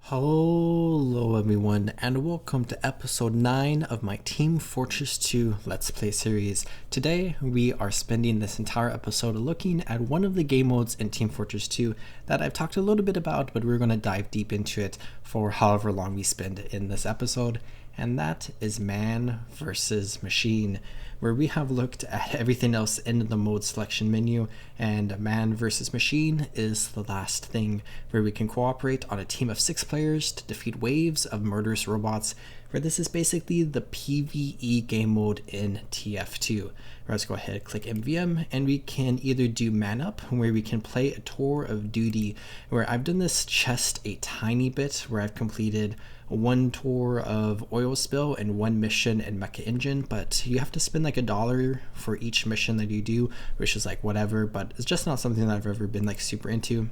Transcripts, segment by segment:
Hello everyone and welcome to episode 9 of my Team Fortress 2 Let's Play series. Today we are spending this entire episode looking at one of the game modes in Team Fortress 2 that I've talked a little bit about, but we're going to dive deep into it for however long we spend in this episode, and that is Man versus Machine, where we have looked at everything else in the mode selection menu, and Man versus Machine is the last thing, where we can cooperate on a team of 6 players to defeat waves of murderous robots, where this is basically the PvE game mode in TF2. Let's go ahead, click MVM, and we can either do Man Up, where we can play a tour of duty, where I've done this chest a tiny bit, where I've completed one tour of oil spill and one mission in mecha engine, but you have to spend like $1 for each mission that you do, which is like whatever, but it's just not something that I've ever been like super into.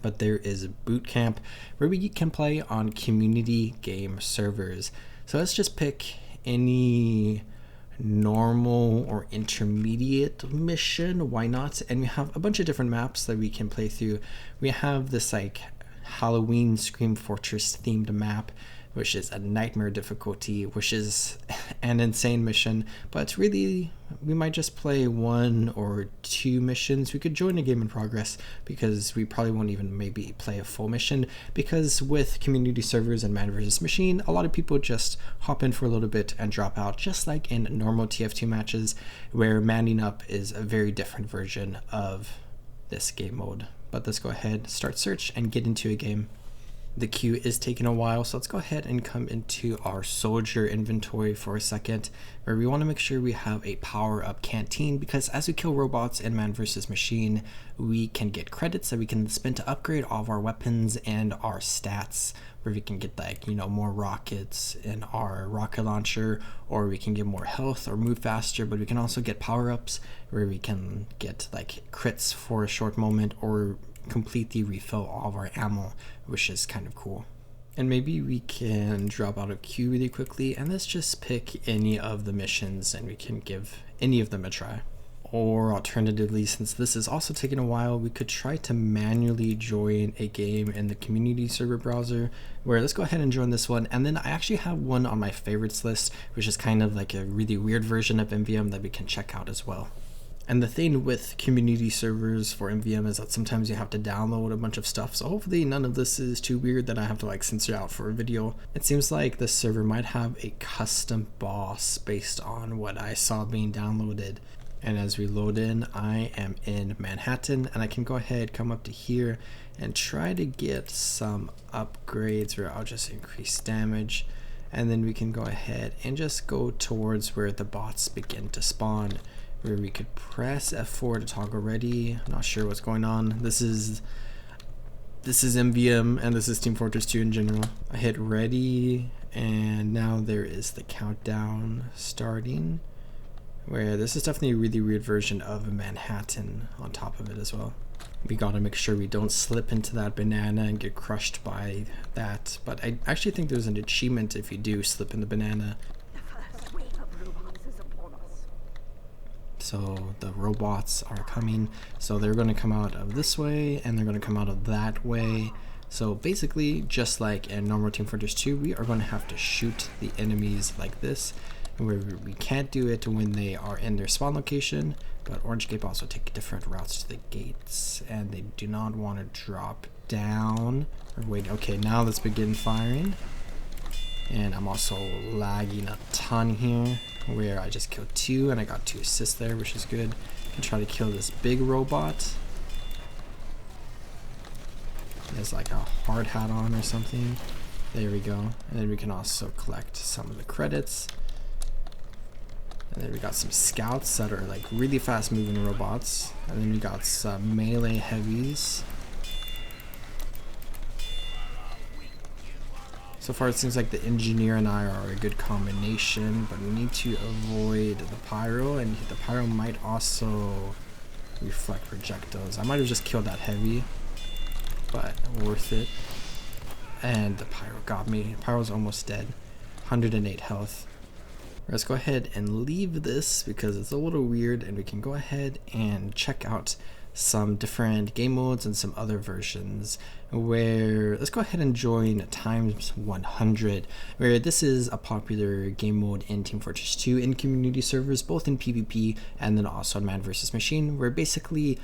But there is boot camp, where we can play on community game servers. So let's just pick any normal or intermediate mission, why not? And we have a bunch of different maps that we can play through. We have this like Halloween Scream Fortress themed map, which is a nightmare difficulty, which is an insane mission, but really we might just play 1 or 2 missions. We could join a game in progress because we probably won't even maybe play a full mission, because with community servers and Man vs Machine, a lot of people just hop in for a little bit and drop out, just like in normal TF2 matches, where manning up is a very different version of this game mode. But let's go ahead, start search, and get into a game. The queue is taking a while, so let's go ahead and come into our soldier inventory for a second, where we want to make sure we have a power-up canteen, because as we kill robots in Man vs Machine, we can get credits that we can spend to upgrade all of our weapons and our stats, where we can get like, more rockets in our rocket launcher, or we can get more health or move faster, but we can also get power-ups where we can get like crits for a short moment or completely refill all of our ammo, which is kind of cool. And maybe we can drop out of queue really quickly, and let's just pick any of the missions and we can give any of them a try. Or alternatively, since this is also taking a while, we could try to manually join a game in the community server browser, where let's go ahead and join this one. And then I actually have one on my favorites list, which is kind of like a really weird version of MVM that we can check out as well. And the thing with community servers for MVM is that sometimes you have to download a bunch of stuff, so hopefully none of this is too weird that I have to like censor out for a video. It seems like this server might have a custom boss based on what I saw being downloaded. And as we load in, I am in Manhattan, and I can go ahead, come up to here, and try to get some upgrades where I'll just increase damage. And then we can go ahead and just go towards where the bots begin to spawn, where we could press F4 to toggle ready. I'm not sure what's going on. This is MVM, and this is Team Fortress 2 in general. I hit ready, and now there is the countdown starting, where this is definitely a really weird version of Manhattan on top of it as well. We gotta make sure we don't slip into that banana and get crushed by that, but I actually think there's an achievement if you do slip in the banana. So the robots are coming, so they're going to come out of this way and they're going to come out of that way. So basically, just like in normal Team Fortress 2, we are going to have to shoot the enemies like this, where we can't do it when they are in their spawn location, but Orange Cape also take different routes to the gates, and they do not want to drop down. Or wait, okay, now let's begin firing. And I'm also lagging a ton here, where I just killed 2 and I got 2 assists there, which is good. I can try to kill this big robot. There's like a hard hat on or something. There we go. And then we can also collect some of the credits. And then we got some scouts that are like really fast moving robots. And then we got some melee heavies. So far it seems like the engineer and I are a good combination, but we need to avoid the pyro, and the pyro might also reflect projectiles. I might have just killed that heavy, but worth it. And the pyro got me. Pyro's almost dead. 108 health. Let's go ahead and leave this because it's a little weird, and we can go ahead and check out some different game modes and some other versions, where let's go ahead and join times 100, where this is a popular game mode in Team Fortress 2 in community servers, both in PvP and then also in Man vs. Machine, where basically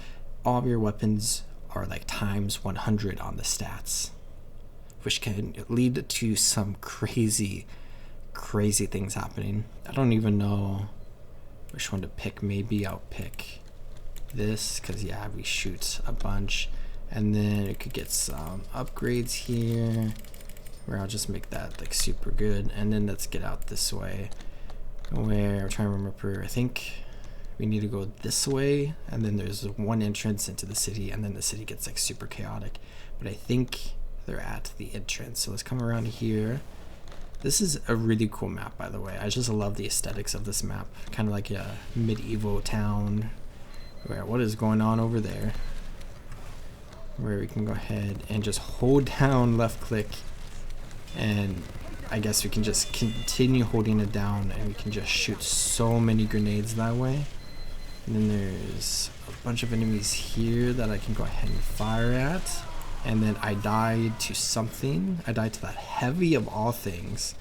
all of your weapons are like times 100 on the stats, which can lead to some crazy things happening. I don't even know which one to pick. Maybe I'll pick this, because yeah, we shoot a bunch, and then it could get some upgrades here, where I'll just make that like super good. And then let's get out this way, where I'm trying to remember, I think we need to go this way, and then there's one entrance into the city, and then the city gets like super chaotic, but I think they're at the entrance. So let's come around here. This is a really cool map, by the way. I just love the aesthetics of this map, kind of like a medieval town. Where, what is going on over there? Where we can go ahead and just hold down left click, and I guess we can just continue holding it down, and we can just shoot so many grenades that way. And then there's a bunch of enemies here that I can go ahead and fire at. And then I died to something. I died to that heavy of all things.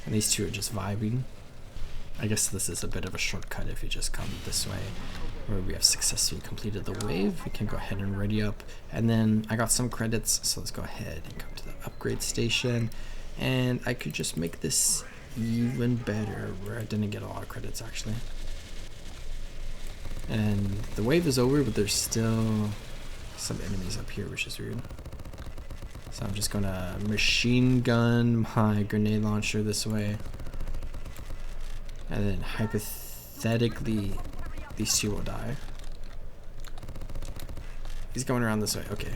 And these two are just vibing. I guess this is a bit of a shortcut if you just come this way, where we have successfully completed the wave. We can go ahead and ready up. And then I got some credits, so let's go ahead and come to the upgrade station. And I could just make this even better, where I didn't get a lot of credits actually. And the wave is over, but there's still some enemies up here, which is weird. So I'm just gonna machine gun my grenade launcher this way. And then hypothetically, these two will die. He's going around this way, okay.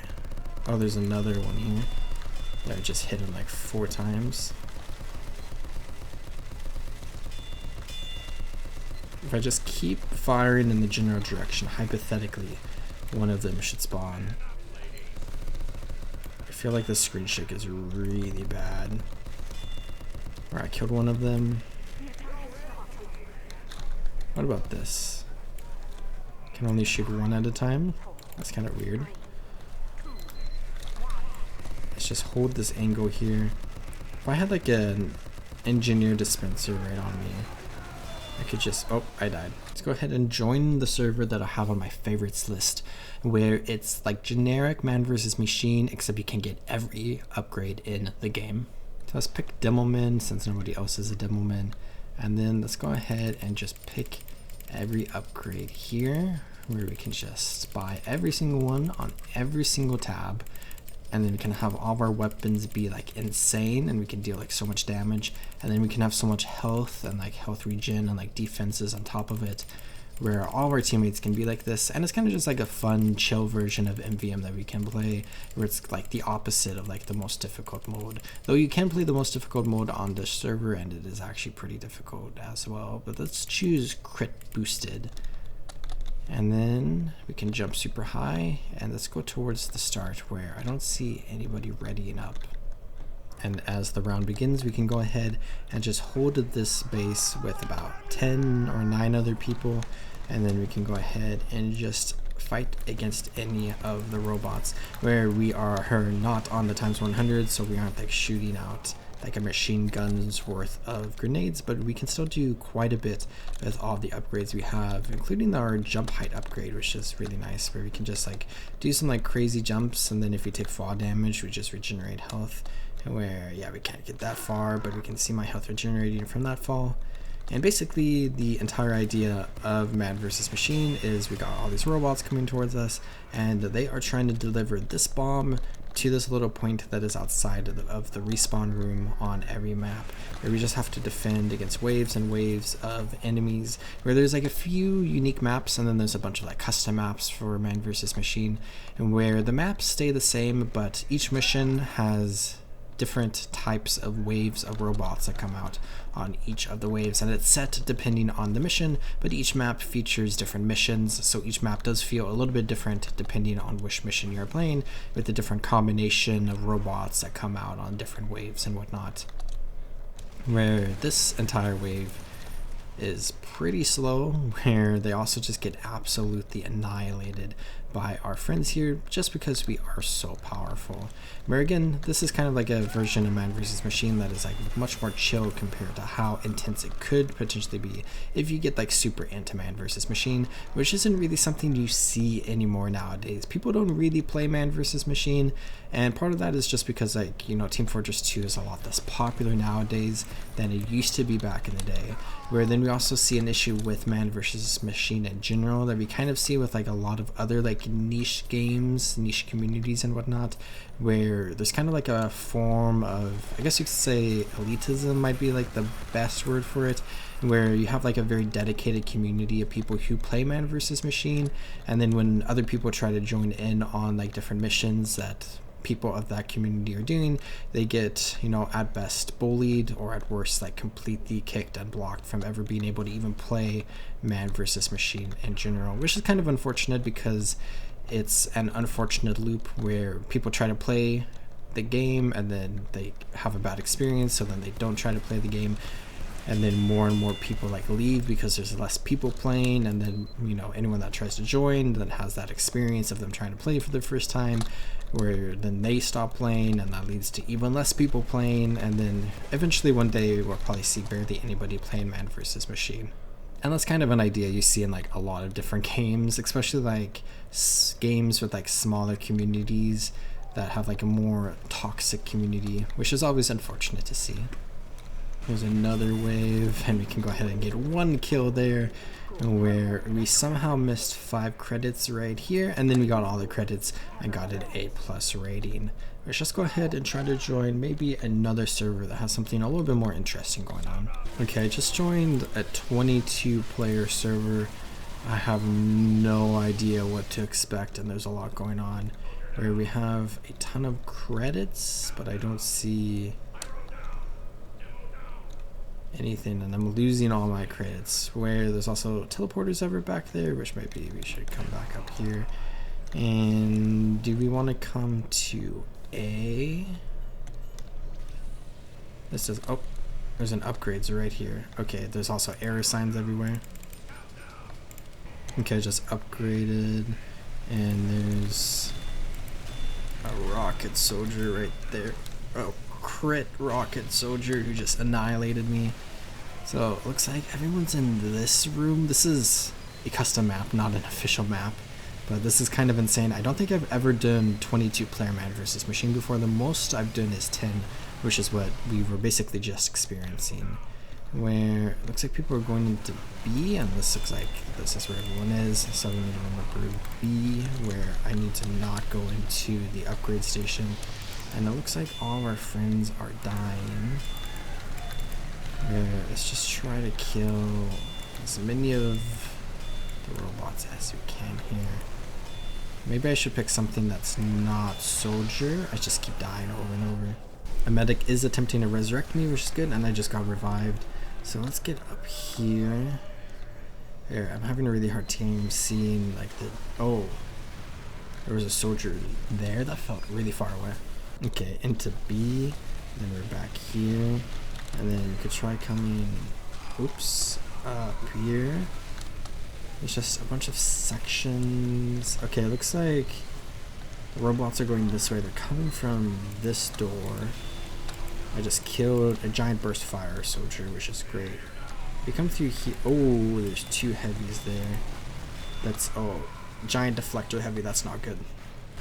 Oh, there's another one here. Yeah, I just hit him like 4 times. If I just keep firing in the general direction, hypothetically, one of them should spawn. I feel like the screen shake is really bad. Alright, I killed one of them. What about this? Can only shoot one at a time? That's kind of weird. Let's just hold this angle here. If I had like an engineer dispenser right on me, I could just, oh, I died. Let's go ahead and join the server that I have on my favorites list, where it's like generic Man vs. Machine, except you can get every upgrade in the game. So let's pick Demoman, since nobody else is a Demoman. And then let's go ahead and just pick every upgrade here, where we can just buy every single one on every single tab. And then we can have all of our weapons be like insane, and we can deal like so much damage, and then we can have so much health and like health regen and like defenses on top of it, where all of our teammates can be like this. And it's kind of just like a fun chill version of MVM that we can play, where it's like the opposite of like the most difficult mode, though you can play the most difficult mode on this server, and it is actually pretty difficult as well. But let's choose crit boosted. And then we can jump super high, and let's go towards the start, where I don't see anybody readying up. And as the round begins, we can go ahead and just hold this base with about 10 or 9 other people, and then we can go ahead and just fight against any of the robots, where we are not on the times 100, so we aren't like shooting out like a machine gun's worth of grenades, but we can still do quite a bit with all the upgrades we have, including our jump height upgrade, which is really nice, where we can just like do some like crazy jumps, and then if we take fall damage, we just regenerate health, where yeah, we can't get that far, but we can see my health regenerating from that fall. And basically the entire idea of Man vs. Machine is we got all these robots coming towards us, and they are trying to deliver this bomb to this little point that is outside of the respawn room on every map, where we just have to defend against waves and waves of enemies, where there's like a few unique maps, and then there's a bunch of like custom maps for Man vs. Machine, and where the maps stay the same, but each mission has different types of waves of robots that come out on each of the waves, and it's set depending on the mission, but each map features different missions, so each map does feel a little bit different depending on which mission you're playing, with the different combination of robots that come out on different waves and whatnot. Where this entire wave is pretty slow, where they also just get absolutely annihilated by our friends here just because we are so powerful. Where again, this is kind of like a version of Man vs. Machine that is like much more chill compared to how intense it could potentially be if you get like super into Man vs. Machine, which isn't really something you see anymore nowadays. People don't really play Man vs. Machine, and part of that is just because like, you know, Team Fortress 2 is a lot less popular nowadays than it used to be back in the day. Where then we also see an issue with Man vs. Machine in general that we kind of see with like a lot of other like niche games, niche communities and whatnot, where there's kind of like a form of, I guess you could say elitism might be like the best word for it, where you have like a very dedicated community of people who play Man vs. Machine, and then when other people try to join in on like different missions that people of that community are doing, they get, you know, at best bullied, or at worst like completely kicked and blocked from ever being able to even play Man vs. Machine in general, which is kind of unfortunate because it's an unfortunate loop where people try to play the game and then they have a bad experience, so then they don't try to play the game, and then more and more people like leave because there's less people playing, and then, you know, anyone that tries to join then has that experience of them trying to play for the first time, where then they stop playing, and that leads to even less people playing, and then eventually one day we'll probably see barely anybody playing Man vs. Machine. And that's kind of an idea you see in like a lot of different games, especially like games with like smaller communities that have like a more toxic community, which is always unfortunate to see. There's another wave, and we can go ahead and get one kill there, where we somehow missed 5 credits right here, and then we got all the credits and got an A+ rating. Let's just go ahead and try to join maybe another server that has something a little bit more interesting going on. Okay, I just joined a 22 player server. I have no idea what to expect, and there's a lot going on, where we have a ton of credits, but I don't see anything, and I'm losing all my credits, where there's also teleporters over back there, which maybe we should come back up here. And do we want to come to A? This is, oh, there's an upgrades right here. Okay, there's also error signs everywhere. Okay, just upgraded, and there's a rocket soldier right there. Oh, crit rocket soldier who just annihilated me. So it looks like everyone's in this room. This is a custom map, not an official map, but this is kind of insane. I don't think I've ever done 22 player Man vs. Machine before. The most I've done is 10, which is what we were basically just experiencing, where it looks like people are going into B, and this looks like this is where everyone is. So we need to remember B, where I need to not go into the upgrade station. And it looks like all of our friends are dying. Let's just try to kill as many of the robots as we can here. Maybe I should pick something that's not soldier. I just keep dying over and over. A medic is attempting to resurrect me, which is good, and I just got revived. So let's get up here. There, I'm having a really hard time seeing like the, oh, there was a soldier there that felt really far away. Okay, into B, then we're back here, and then we could try coming, oops, up here. There's just a bunch of sections. Okay, it looks like the robots are going this way. They're coming from this door. I just killed a giant burst fire soldier, which is great. We come through here. Oh, there's 2 heavies there. That's, oh, giant deflector heavy, that's not good.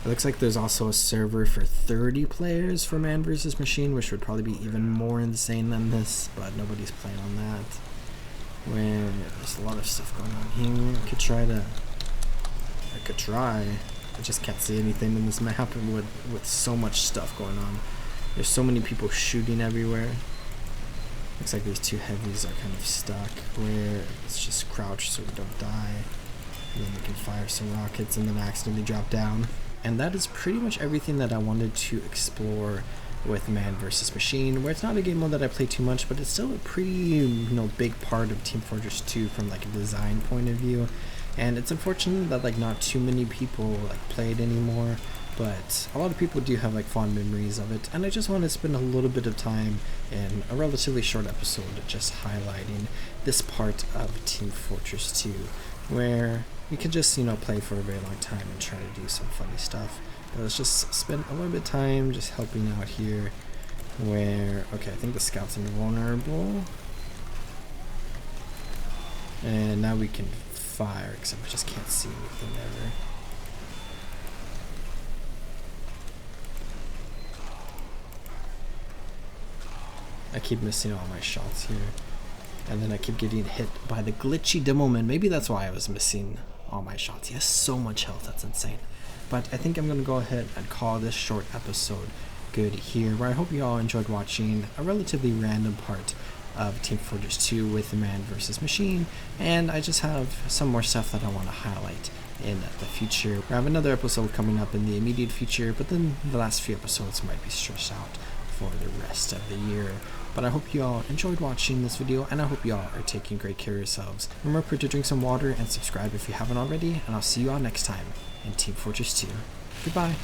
It looks like there's also a server for 30 players for Man vs. Machine, which would probably be even more insane than this, but nobody's playing on that. Where there's a lot of stuff going on here. I could try. I just can't see anything in this map with so much stuff going on. There's so many people shooting everywhere. Looks like these 2 heavies are kind of stuck, where it's just crouch so we don't die. And then we can fire some rockets and then accidentally drop down. And that is pretty much everything that I wanted to explore with Man vs. Machine, where it's not a game mode that I play too much, but it's still a pretty, you know, big part of Team Fortress 2 from like a design point of view. And it's unfortunate that like not too many people like play it anymore, but a lot of people do have like fond memories of it, and I just want to spend a little bit of time in a relatively short episode just highlighting this part of Team Fortress 2. where we could just, play for a very long time and try to do some funny stuff. But let's just spend a little bit of time just helping out here where, okay, I think the scout's invulnerable. And now we can fire, except we just can't see anything ever. I keep missing all my shots here. And then I keep getting hit by the glitchy Dimmelman. Maybe that's why I was missing all my shots. He has so much health, that's insane. But I think I'm going to go ahead and call this short episode good here, where I hope you all enjoyed watching a relatively random part of Team Fortress 2 with Man versus Machine, and I just have some more stuff that I want to highlight in the future. I have another episode coming up in the immediate future, but then the last few episodes might be stretched out for the rest of the year. But I hope you all enjoyed watching this video, and I hope you all are taking great care of yourselves. Remember to drink some water and subscribe if you haven't already, and I'll see you all next time in Team Fortress 2. Goodbye.